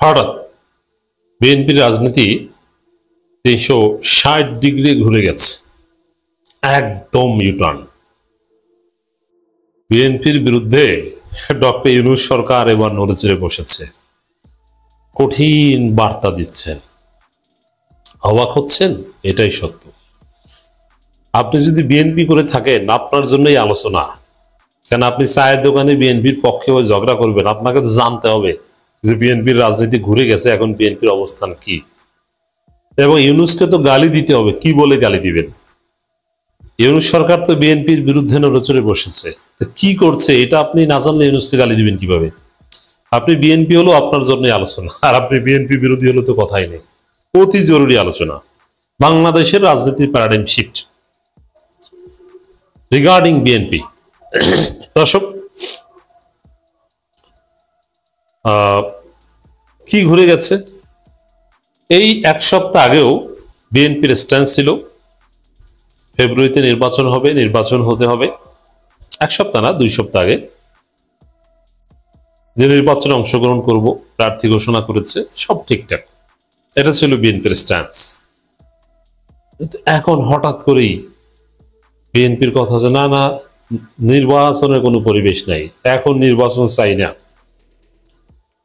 হঠাৎ বিএনপির রাজনীতি 360 ডিগ্রি ঘুরে গেছে, একদম ইউটার্ন। বিএনপির বিরুদ্ধে ডক্টর ইউনূস সরকার এবার নড়েচড়ে বসেছে, কঠিন বার্তা দিচ্ছেন। অবাক হচ্ছেন? এটাই সত্য। আপনি যদি বিএনপি করে থাকেন, আপনার জন্যই আলোচনা। কেন আপনি চায়ের দোকানে বিএনপির পক্ষে হয়ে ঝগড়া করবেন? আপনাকে তো জানতে হবে যে বিএনপির রাজনীতি ঘুরে গেছে, এখন বিএনপির অবস্থান কি। এবং ইউনূসকে তো গালি দিতে হবে। কি বলে গালি দিবেন? ইউনূস সরকার তো বিএনপির বিরুদ্ধে নড়েচড়ে বসেছে, তো কি করছে এটা আপনি না জানলে ইউনূসকে গালি দিবেন কিভাবে? আপনি বিএনপি হলো আপনার জন্যই আলোচনা, আর আপনি বিএনপি বিরোধী হলে তো কথাই নেই। অতি জরুরি আলোচনা, বাংলাদেশের রাজনীতির প্যারাডাইম শিফট রিগার্ডিং বিএনপি। দর্শক, কি ঘুরে গেছে? এই এক সপ্তাহ আগেও বিএনপির স্ট্যান্স ছিল ফেব্রুয়ারিতে নির্বাচন হবে, নির্বাচন হতে হবে। এক সপ্তাহ না, 2 সপ্তাহ আগে যে নির্বাচনে অংশগ্রহণ করব, প্রার্থী ঘোষণা করেছে, সব ঠিকঠাক। এটা ছিল বিএনপির স্ট্যান্স। এখন হঠাৎ করেই বিএনপির কথা হচ্ছে না না, নির্বাচনের কোনো পরিবেশ নাই, এখন নির্বাচন চাই না।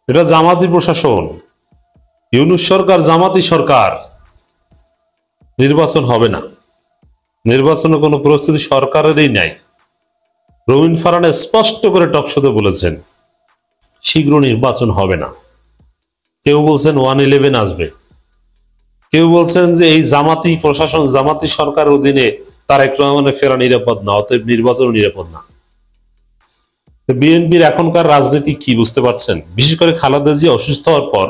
এটা জামাতি প্রশাসন, ইউনূস সরকার জামাতি সরকার, নির্বাচন হবে না। নির্বাচনের কোনো প্রস্তুতি সরকারেরই নাই। রবিন ফারহান স্পষ্ট করে টকশোতে বলেছেন শীঘ্র নির্বাচন হবে না। কেউ বলছেন 111 আসবে, কেউ বলছেন যে এই জামাতি প্রশাসন, জামাতি সরকারের অধীনে তারেক রহমানের ফেরা নিরাপদ না, অতএব নির্বাচন নিরাপদ না। বিএনপির এখনকার রাজনীতি কি বুঝতে পারছেন? বিশেষ করে খালেদা জিয়া অসুস্থ হওয়ার পর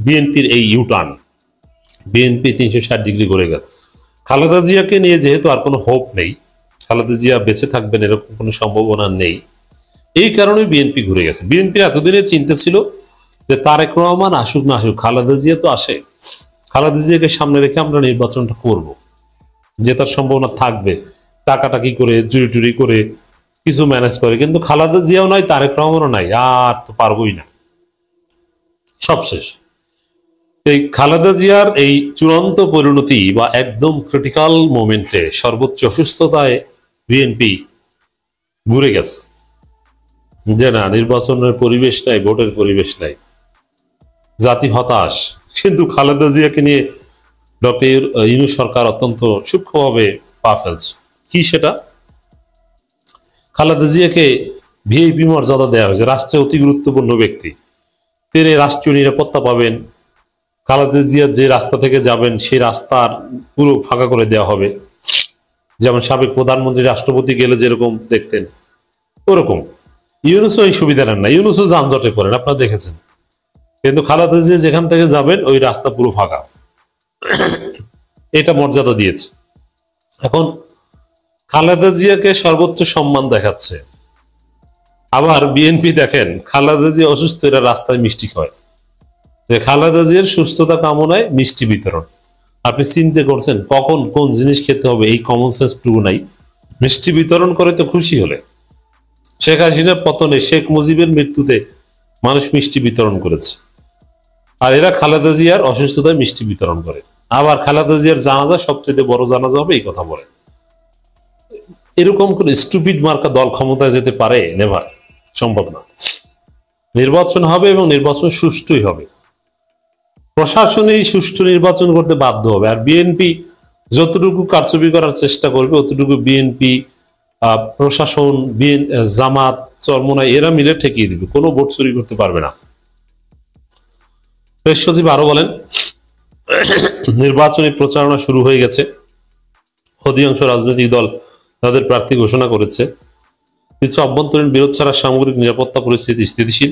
বিএনপির এই ইউটার্ন, বিএনপি 360 ডিগ্রি ঘুরে গেল। খালেদা জিয়াকে নিয়ে যেহেতু আর কোনো হোপ নেই, খালেদা জিয়া বেঁচে থাকবেন এরকম কোনো সম্ভাবনা নেই, এই কারণে বিএনপি ঘুরে গেছে। বিএনপির এতদিনের চিন্তা ছিল যে তারেক রহমান আসুক না আসুক, খালেদা জিয়া তো আসে, খালেদা জিয়াকে সামনে রেখে আমরা নির্বাচনটা করব, জেতার সম্ভাবনা থাকবে। টাকাটা কি করে চুরি টুরি করে কিছু ম্যানেজ করে, কিন্তু খালেদা জিয়াও নাই, তারেক রহমানও নাই, আর তো পারবোই না, সব শেষ। এই খালেদা জিয়ার এই চূড়ান্ত পরিণতি বা একদম ক্রিটিক্যাল মোমেন্টে, সর্বোচ্চ অসুস্থতায় বিএনপি ঘুরে গেছে যে না, নির্বাচনের পরিবেশ নাই, ভোটের পরিবেশ নাই, জাতি হতাশ। কিন্তু খালেদা জিয়াকে নিয়ে ডক্টর ইউনূস সরকার অত্যন্ত সূক্ষ্মভাবে পা ফেলছে। কি সেটা? খালেদা জিয়াকে ভিআইপি মর্যাদা দেওয়া হয়েছে, রাষ্ট্রের অতি গুরুত্বপূর্ণ ব্যক্তি, তিনি রাষ্ট্রীয় নিরাপত্তা পাবেন। খালেদা জিয়া যে রাস্তা থেকে যাবেন সেই রাস্তার পুরো ফাঁকা করে দেওয়া হবে, যেমন সাবেক প্রধানমন্ত্রী রাষ্ট্রপতি গেলে যেরকম দেখতেন ওরকম। ইউনূসও এই সুবিধা নেন না, ইউনূসও যানজটে পড়েন, আপনারা দেখেছেন। কিন্তু খালেদা জিয়া যেখান থেকে যাবেন ওই রাস্তা পুরো ফাঁকা, এটা মর্যাদা দিয়েছে। এখন খালেদা জিয়াকে সর্বোচ্চ সম্মান দেখাচ্ছে। আবার বিএনপি দেখেন, খালেদা জিয়া অসুস্থ, এরা রাস্তায় মিষ্টি খায়, যে খালেদা জিয়ার সুস্থতা কামনায় মিষ্টি বিতরণ। আপনি চিন্তা করছেন কখন কোন জিনিস খেতে হবে, এই কমন সেন্স টুকু নাই? মিষ্টি বিতরণ করে তো খুশি হলে। শেখ হাসিনার পতনে, শেখ মুজিবের মৃত্যুতে মানুষ মিষ্টি বিতরণ করেছে, আর এরা খালেদা জিয়ার অসুস্থতায় মিষ্টি বিতরণ করে। আবার খালেদা জিয়ার জানাজা সবচেয়ে বড় জানাজা হবে, এই কথা বলে। এরকম কোন স্টুপিড মার্কা দল ক্ষমতায় যেতে পারে? নেভার, সম্ভব না। নির্বাচন হবে এবং নির্বাচন সুষ্ঠুই হবে, প্রশাসনই সুষ্ঠু নির্বাচন করতে বাধ্য হবে। আর বিএনপি যতটুকু কারচুপি করার চেষ্টা করবে, অতটুকু বিএনপি, প্রশাসন, জামাত, চরমোনাই এরা মিলে ঠেকিয়ে দিবে, কোনো ভোট চুরি করতে পারবে না। প্রেস সচিব আরো বলেন, নির্বাচনী প্রচারণা শুরু হয়ে গেছে, অধিকাংশ রাজনৈতিক দল তাদের প্রার্থী ঘোষণা করেছে, কিছু অভ্যন্তরীণ বিরোধ ছাড়া সামগ্রিক নিরাপত্তা পরিস্থিতি স্থিতিশীল।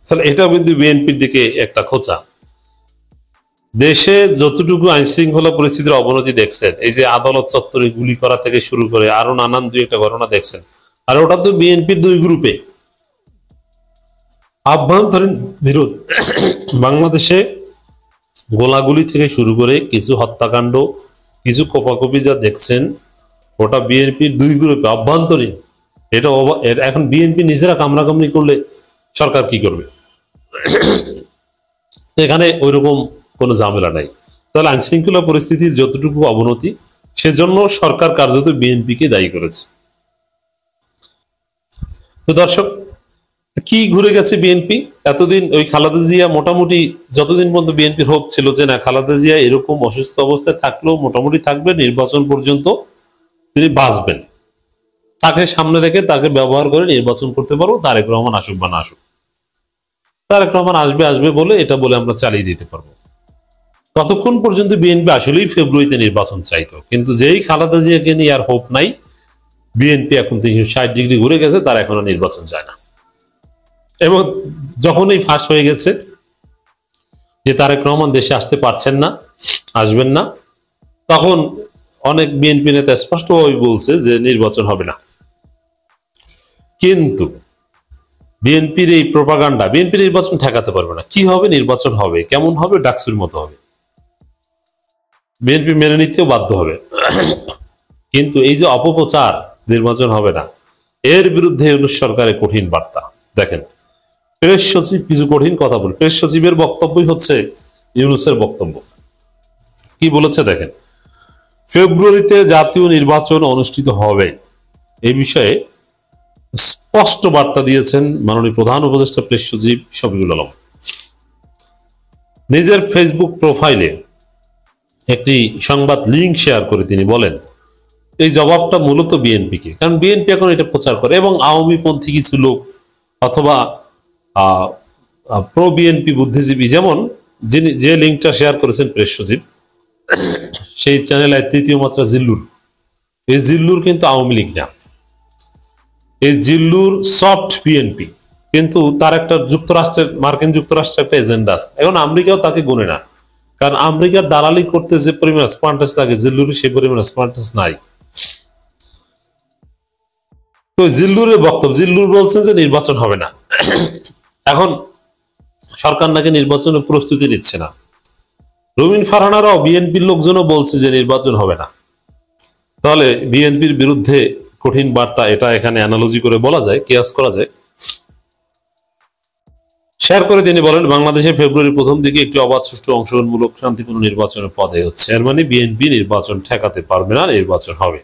তাহলে এটাও কিন্তু বিএনপির দিকে একটা খোঁচা। দেশে যতটুকু আইন শৃঙ্খলা পরিস্থিতির অবনতি দেখছেন, এই যে আদালত চত্বরে গুলি করা থেকে শুরু করে আরো নানান 2-1টা ঘটনা দেখছেন, আর ওটা তো বিএনপির 2 গ্রুপে। আভ্যন্তরীণ বিরোধ, বাংলাদেশে গোলাগুলি থেকে শুরু করে কিছু হত্যাকাণ্ড, কিছু কোপাকুপি যা দেখছেন, ওটা বিএনপির 2 গ্রুপে অভ্যন্তরীণ। এটা এখন বিএনপি নিজেরা কামড়াকামড়ি করলে সরকার কি করবে? এখানে ওইরকম কোনো ঝামেলা নাই। তাহলে আইন শৃঙ্খলা পরিস্থিতির যতটুকু অবনতি, সেজন্য সরকার কার্যত বিএনপিকে দায়ী করেছে। তো দর্শক, কি ঘুরে গেছে বিএনপি এতদিন? ওই খালেদা জিয়া মোটামুটি যতদিন পর্যন্ত বিএনপির হোপ ছিল যে না, খালেদা জিয়া এরকম অসুস্থ অবস্থায় থাকলেও মোটামুটি থাকবে, নির্বাচন পর্যন্ত তিনি বাঁচবেন, তাকে সামনে রেখে তাকে ব্যবহার করে নির্বাচন করতে পারবো, তারেক রহমান আসুক বা না আসুক। তারেক রহমান আসবে আসবে বলে এটা বলে আমরা চালিয়ে দিতে পারবো। ততক্ষণ পর্যন্ত বিএনপি আসলেই ফেব্রুয়ারিতে নির্বাচন চাইতো, কিন্তু যেই খালেদা জিয়াকে নিয়ে আর হোপ নাই, বিএনপি এখন 360 ডিগ্রি ঘুরে গেছে, তার এখনো নির্বাচন চায় না। এবং যখনই ফাঁস হয়ে গেছে যে তারেক রহমান দেশে আসতে পারছেন না, আসবেন না, তখন অনেক বিএনপি নেতা স্পষ্টভাবে বলছে যে নির্বাচন হবে না। কিন্তু বিএনপির এই প্রোপাগান্ডা, বিএনপি নির্বাচন ঠেকাতে পারবে না। কি হবে? নির্বাচন হবে। কেমন হবে? ডাকসুর মতো হবে। বিএনপি মেনে নিতেও বাধ্য হবে। কিন্তু এই যে অপপ্রচার, নির্বাচন হবে না, এর বিরুদ্ধে ইউনূস সরকারের কঠিন বার্তা। দেখেন, প্রেস সচিব কিছু কঠিন কথা বলে। প্রেস সচিবের বক্তব্যই হচ্ছে ইউনূসের বক্তব্য। কি বলেছে দেখেন, ফেব্রুয়ারিতে জাতীয় নির্বাচন অনুষ্ঠিত হবে, এই বিষয়ে স্পষ্ট বার্তা দিয়েছেন মাননীয় প্রধান উপদেষ্টা প্রেস সচিব শফিকুল আলম। নিজের ফেসবুক প্রোফাইলে একটি সংবাদ লিঙ্ক শেয়ার করে তিনি বলেন, এই জবাবটা মূলত বিএনপিকে, কারণ বিএনপি এখন এটা প্রচার করে এবং আওয়ামী পন্থী কিছু লোক অথবা প্রো বিএনপি বুদ্ধিজীবী, যেমন যিনি যে লিঙ্কটা শেয়ার করেছেন প্রেস সচিব, সেই চ্যানেলের তৃতীয় মাত্রা জিল্লুর, এই জিল্লুর কিন্তু আওয়ামী লীগ না, এই জিল্লুর সফট বিএনপি, কিন্তু তার একটা যুক্তরাষ্ট্রের, মার্কিন যুক্তরাষ্ট্রের একটা এজেন্ডা আছে। এখন আমেরিকাও তাকে গুনে না, কারণ আমেরিকার দালালি করতে যে পরিমাণ স্পান্টাস লাগে, জিল্লুরের সেই পরিমাণ স্পান্টাস নাই। তো জিল্লুরের বক্তব্য, জিল্লুর বলছেন যে নির্বাচন হবে না। এখন সরকার নাকি নির্বাচনের প্রস্তুতি নিচ্ছে না। রুমিন ফারহানারাও, বিএনপির লোকজনও বলছে যে নির্বাচন হবে না। তাহলে বিএনপির বিরুদ্ধে কঠিন বার্তা, এটা এখানে অ্যানালজি করে বলা যায়, কিয়াস করা যায়। শেয়ার করে তিনি বলেন, বাংলাদেশে ফেব্রুয়ারি প্রথম দিকে একটি অবাধ, সুষ্ঠু, অংশগ্রহণমূলক, শান্তিপূর্ণ নির্বাচনের পথে হচ্ছে। এর মানে বিএনপি নির্বাচন ঠেকাতে পারবে না, নির্বাচন হবে।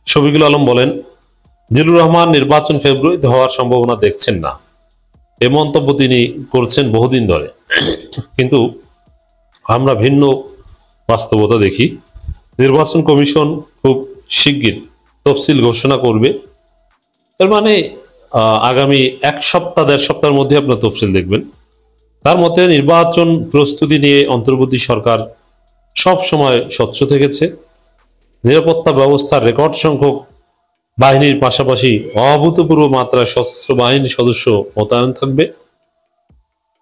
শফিকুল আলম বলেন, জিল্লুর রহমান নির্বাচন ফেব্রুয়ারিতে হওয়ার সম্ভাবনা দেখছেন না, এ মন্তব্য তিনি করছেন বহুদিন ধরে। কিন্তু আমরা ভিন্ন বাস্তবতা দেখি। নির্বাচন কমিশন খুব শিগগির তফসিল ঘোষণা করবে। এর মানে আগামী এক সপ্তাহ, দেড় সপ্তাহের মধ্যে আপনার তফসিল দেখবেন। তার মতে নির্বাচন প্রস্তুতি নিয়ে অন্তর্বর্তী সরকার সব সময় স্বচ্ছ থেকেছে। নিরাপত্তা ব্যবস্থার রেকর্ড সংখ্যক বাহিনীর পাশাপাশি অভূতপূর্ব মাত্রায় সশস্ত্র বাহিনীর সদস্য মোতায়েন থাকবে।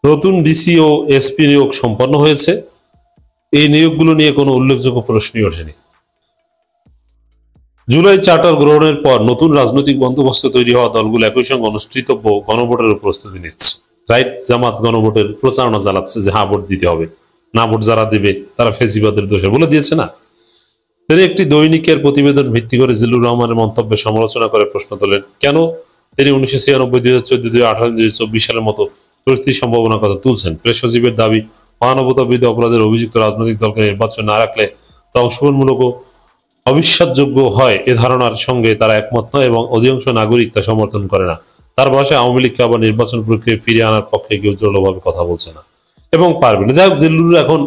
নতুন ডিসি ও এসপি নিয়োগ সম্পন্ন হয়েছে। এই নিয়োগগুলো নিয়ে কোনো উল্লেখযোগ্য প্রশ্নই ওঠেনি। জুলাই চার্টার গ্রহণের পর নতুন রাজনৈতিক বন্দোবস্ত তৈরি হওয়া দলগুলো একই সঙ্গে অনুষ্ঠিতব্য গণভোটের প্রস্তুতি নিচ্ছে। রাইট, জামাত গণভোটের প্রচারণা চালাচ্ছে যে হ্যাঁ ভোট দিতে হবে, না ভোট যারা দিবে তারা ফেসিবাদের দোষে বলে দিয়েছে না। তিনি একটি দৈনিকের প্রতিবেদন ভিত্তি করে জিল্লুর রহমানের মন্তব্যের সমালোচনা করে প্রশ্ন তোলেন, কেন তিনি 1996, 2014, 2018, 2024 সালের মতো পরিস্থিতির সম্ভাবনার কথা তুলছেন। প্রেস সচিবের দাবি, মানবতাবিরোধী অপরাধের অভিযুক্ত রাজনৈতিক দলকে নির্বাচন না রাখলে তা অংশগ্রহণমূলক ও অবিশ্বাসযোগ্য হয়, এ ধারণার সঙ্গে তারা একমত নয় এবং অধিকাংশ নাগরিক তা সমর্থন করে না। তার ভাষায় আওয়ামী লীগকে আবার নির্বাচন প্রক্রিয়ায় ফিরিয়ে আনার পক্ষে কেউ জোরালোভাবে কথা বলছে না এবং পারবে না। যাই হোক, জিল্লুর এখন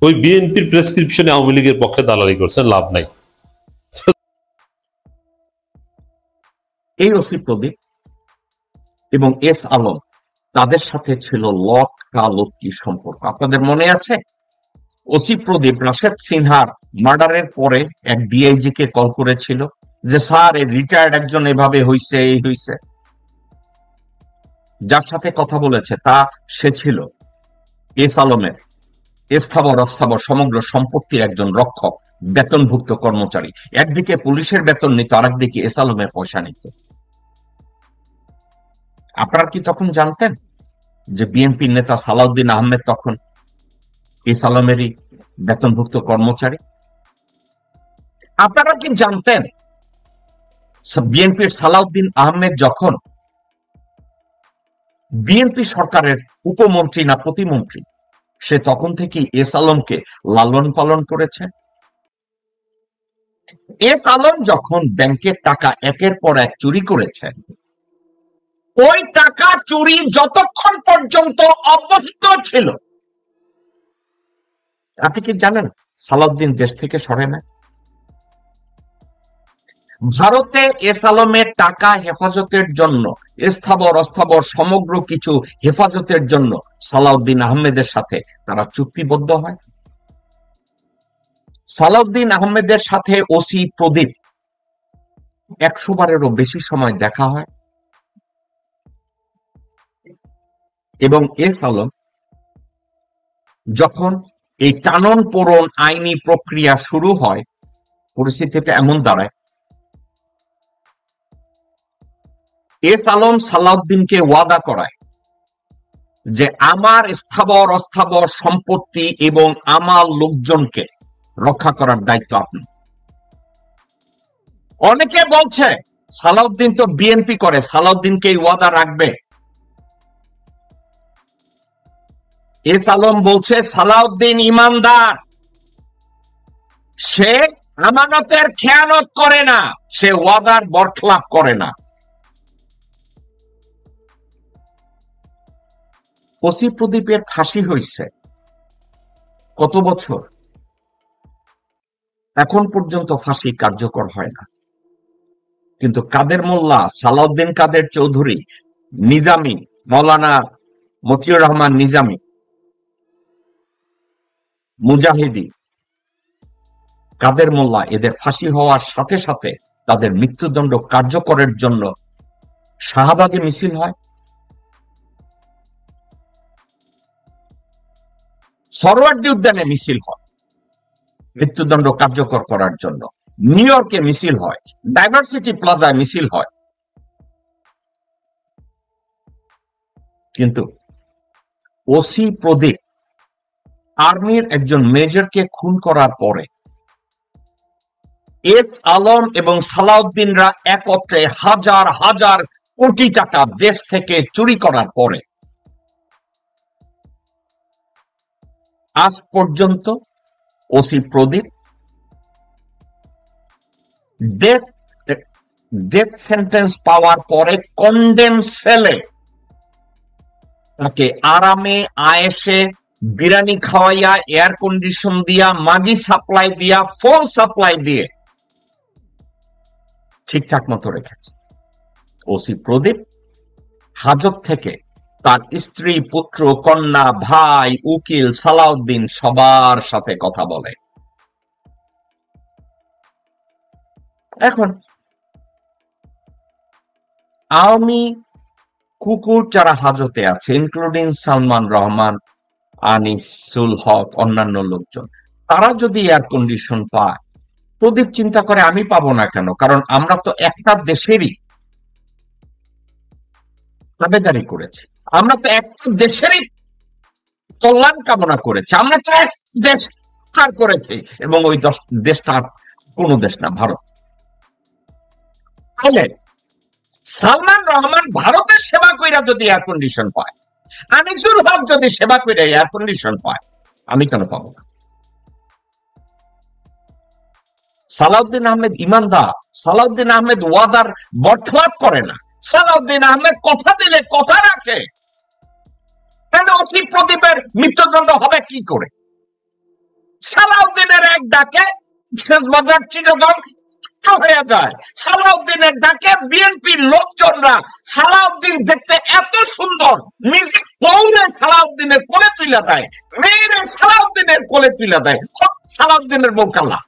ওই বিএনপির প্রেসক্রিপশনে আওয়ামী লীগের পক্ষে দালালি করছেন, লাভ নাই। এই ওসি প্রদীপ এবং এস আলম, তাদের সাথে ছিল লটকালটকি সম্পর্ক। আপনাদের মনে আছে? ওসি প্রদীপ রাশেদ সিনহার মার্ডারের পরে এক ডিআইজি কে কল করেছিল যে স্যার, রিটায়ার্ড একজন এভাবে হইছে, এই হইছে। যার সাথে কথা বলেছে সে ছিল এস আলমের স্থাবর অস্থাবর সমগ্র সম্পত্তির একজন রক্ষক, বেতনভুক্ত কর্মচারী। একদিকে পুলিশের বেতন নিত, আরেকদিকে এস আলমের পয়সা নিত। আপনারা কি তখন জানতেন যে বিএনপির নেতা সালাউদ্দিন আহমেদ তখন এস আলমেরই বেতনভুক্ত কর্মচারী? আপনারা কি জানতেন বিএনপির সালাউদ্দিন আহমেদ যখন বিএনপি সরকারের উপমন্ত্রী না প্রতিমন্ত্রী, সে তখন থেকেই এস আলমকে লালন পালন করেছে। এস আলম যখন ব্যাংকের টাকা একের পর এক চুরি করেছে, ওই টাকা চুরি যতক্ষণ পর্যন্ত অব্যাহত ছিল, আপনি কি জানেন সালাউদ্দিন দেশ থেকে সরে না? ভারতে এস আলমের টাকা হেফাজতের জন্য, স্থাবর অস্থাবর সমগ্র কিছু হেফাজতের জন্য সালাউদ্দিন আহমেদের সাথে তারা চুক্তিবদ্ধ হয়। সালাউদ্দিন আহমেদের সাথে ওসি প্রদীপ 100 বারেরও বেশি সময় দেখা হয় এবং এস আলম যখন এই টানন পোড়ন আইনি প্রক্রিয়া শুরু হয়, পরিস্থিতিটা এমন দাঁড়ায়, এস আলম সালাউদ্দিনকে ওয়াদা করায় যে আমার স্থাবর অস্থাবর সম্পত্তি এবং আমার লোকজনকে রক্ষা করার দায়িত্ব আপনি। অনেকে বলছে সালাউদ্দিন তো বিএনপি করে, সালাউদ্দিনকে এই ওয়াদা রাখবে। এস আলম বলছে সালাউদ্দিন ইমানদার, সে আমানতের খেয়ানত করে না, সে ওয়াদার বরখলাপ করে না। ওসি প্রদীপের ফাঁসি হয়েছে কত বছর, এখন পর্যন্ত ফাঁসি কার্যকর হয় না। কিন্তু কাদের মোল্লা, সালাউদ্দিন কাদের চৌধুরী, নিজামী, মৌলানা মতিউর রহমান নিজামী, মুজাহিদি, কাদের মোল্লা, এদের ফাঁসি হওয়ার সাথে সাথে তাদের মৃত্যুদণ্ড কার্যকরের জন্য শাহবাগে মিছিল হয়, সরওয়ার্দী উদ্যানে মিছিল হয় মৃত্যুদণ্ড কার্যকর করার জন্য, নিউ ইয়র্কে মিছিল হয়, ডাইভার্সিটি প্লাজায় মিছিল হয়। কিন্তু ওসি প্রদীপ আর্মির একজন মেজরকে খুন করার পরে এস আলম এবং সালাউদ্দিনরা একত্রে হাজার হাজার কোটি টাকা দেশ থেকে চুরি করার পরে আজ পর্যন্ত ওসি প্রদীপ ডেথ সেন্টেন্স পাওয়ার পরে কন্ডেম সেলে তাকে আরামে আয়েসে বিরিয়ানি খাওয়াইয়া, এয়ার কন্ডিশন দিয়া, মাগি সাপ্লাই দিয়া, ফোন সাপ্লাই দিয়ে ঠিকঠাক মতো রেখেছে। ওসি প্রদীপ হাজত থেকে তার স্ত্রী, পুত্র, কন্যা, ভাই, উকিল, সালাউদ্দিন সবার সাথে কথা বলে। এখন আওয়ামী কুকুর যারা হাজতে আছে, ইনক্লুডিং সালমান রহমান, আনিসুল হক, অন্যান্য লোকজন, তারা যদি এয়ার কন্ডিশন পায়, প্রদীপ চিন্তা করে আমি পাবো না কেন? কারণ আমরা তো একটা দেশেরই দাবেদারি করেছি, আমরা তো একটা দেশেরই কল্যাণ কামনা করেছি, আমরা তো এক দেশ করেছি এবং ওই দেশটা কোন দেশ না, ভারত। তাহলে সালমান রহমান ভারতের সেবা কইরা যদি এয়ার কন্ডিশন পায়, আনিসুল হক যদি সেবা কইরা এয়ার কন্ডিশন পায়, আমি কেন পাবো না? সালাউদ্দিন আহমেদ ইমানদার, সালাউদ্দিন আহমেদ ওয়াদার বরখলাপ করে না, সালাউদ্দিন আহমেদ কথা দিলে কথা রাখে। কেন ওসি প্রদীপের মৃত্যুদণ্ড হবে কি করে? সালাউদ্দিনের এক ডাকে শেষবাজার চিটাগং হয়ে যায়, সালাউদ্দিনের ডাকে বিএনপির লোকজনরা, সালাউদ্দিন দেখতে এত সুন্দর, নিজে বউরে সালাউদ্দিনের কোলে তুলে দেয়, মেয়েরে সালাউদ্দিনের কোলে তুলে দেয়। সালাউদ্দিনের বউ কালা,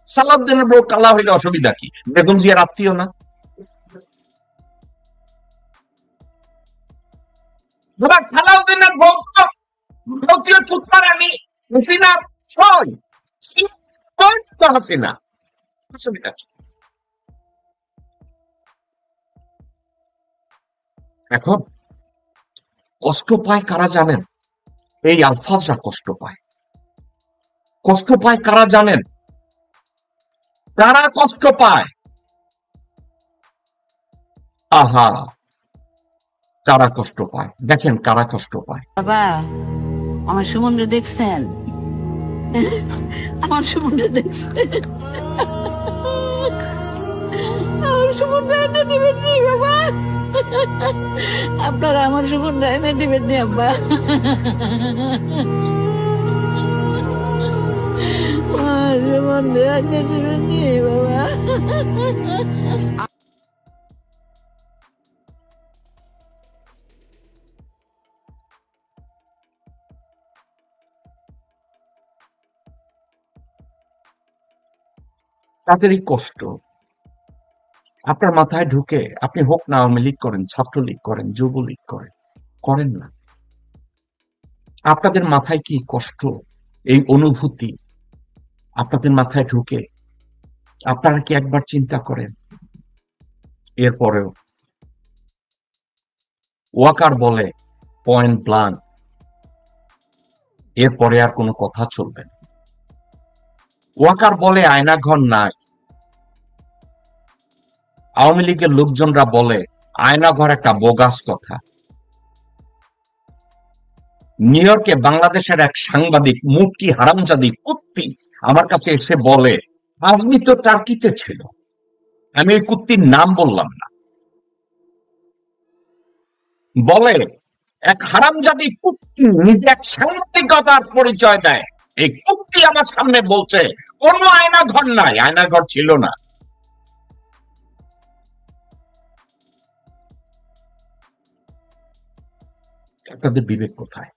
সালাউদ্দিনের বউ কালা হইলে অসুবিধা কি? বেগম জিয়ার আত্মীয় না? সালাউদ্দিনের বউ ভারতীয় চুতমারানি হাসিনা, হাসিনা, অসুবিধা কি? এখন কষ্ট পায় কারা জানেন? এই আলফাজরা কষ্ট পায়। কষ্ট পায় কারা জানেন? কারা কষ্ট পায়? আহা, কারা কষ্ট পায়, দেখেন কারা কষ্ট পায়। বাবা, আমার সুমনরে দেখছেন? আমার সুমনরে দেখছেন? আমার সুমনরে এনে দিবেন নি বাবা? আপনারা আমার সুমনরে এনে দিবেন নি আব্বা? আমার সুমনরে এনে দিবেন নি বাবা? তাদেরই কষ্ট আপনার মাথায় ঢুকে, আপনি হোক না আওয়ামী লীগ করেন, ছাত্রলীগ করেন, যুবলীগ করেন, করেন না, আপনাদের মাথায় কি কষ্ট, এই অনুভূতি আপনাদের মাথায় ঢুকে? আপনারা কি একবার চিন্তা করেন? এরপরেও ওয়াকার বলে পয়েন্ট ব্লাঙ্ক, এরপরে আর কোনো কথা চলবে না। ওয়াকার বলে আয়নাঘর নাই, আওয়ামী লীগের লোকজনরা বলে আয়নাঘর একটা বোগাস কথা। নিউ ইয়র্কে বাংলাদেশের এক সাংবাদিক মুফতি হারামজাদি কুত্তি আমার কাছে এসে বলে, আজমি তো টার্কিতে ছিল। আমি ওই কুত্তির নাম বললাম না। বলে এক হারামজাদি কুত্তি নিজে এক সাংবাদিকতার পরিচয় দেয়। এই কুত্তি আমার সামনে বলছে কোনো আয়নাঘর নাই, আয়নাঘর ছিল না। আপনাদের বিবেক কোথায়?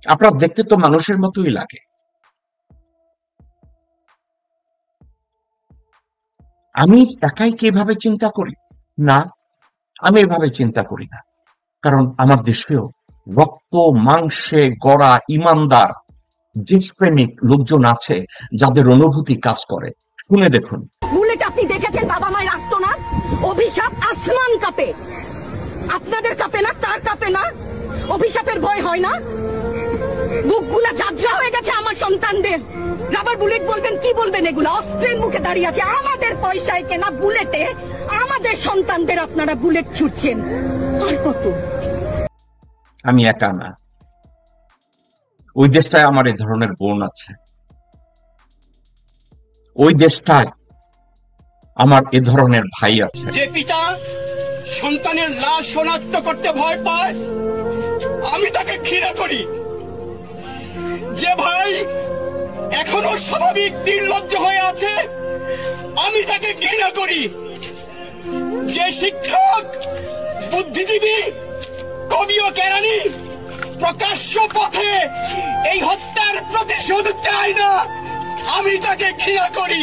আপনার দেখতে তো মানুষের মতোই লাগে। আমি একাই কি এভাবে চিন্তা করি? না, আমি এভাবে চিন্তা করি না। কারণ আমার দেশেও রক্ত মাংসে গড়া ইমানদার দেশপ্রেমিক লোকজন আছে যাদের অনুভূতি কাজ করে। শুনে দেখুন। বুলেট আপনি দেখেছেন বাবা মায়ের আর্তনাদ, অভিশাপ আসমান কাঁপে। আপনাদের কাঁপে না? তার কাঁপে না? অভিশাপের ভয় হয় না? বুকগুলা ঝাঁঝরা হয়ে গেছে আমার সন্তানদের। রাবার বুলেট বলবেন, কি বলবেন? এগুলা অস্ত্রের মুখে দাঁড়িয়ে আছে। আমাদের পয়সায় কেনা বুলেটে আমাদের সন্তানদের আপনারা বুলেট ছুটছেন। আর কত? আমি একা না, ওই দেশটায় আমার এ ধরনের বোন আছে। ওই দেশটায় আমার এ ধরনের ভাই আছে। যে পিতা সন্তানের লাশ শনাক্ত করতে ভয় পায়, আমি তাকে ঘৃণা করি। যে ভাই এখনো স্বাভাবিক নির্লজ্জ হয়ে আছে, আমি তাকে ঘৃণা করি। যে শিক্ষক, বুদ্ধিজীবী, কবি ও কেরানি প্রকাশ্য পথে এই হত্যার প্রতিশোধ চায় না, আমি তাকে ঘৃণা করি।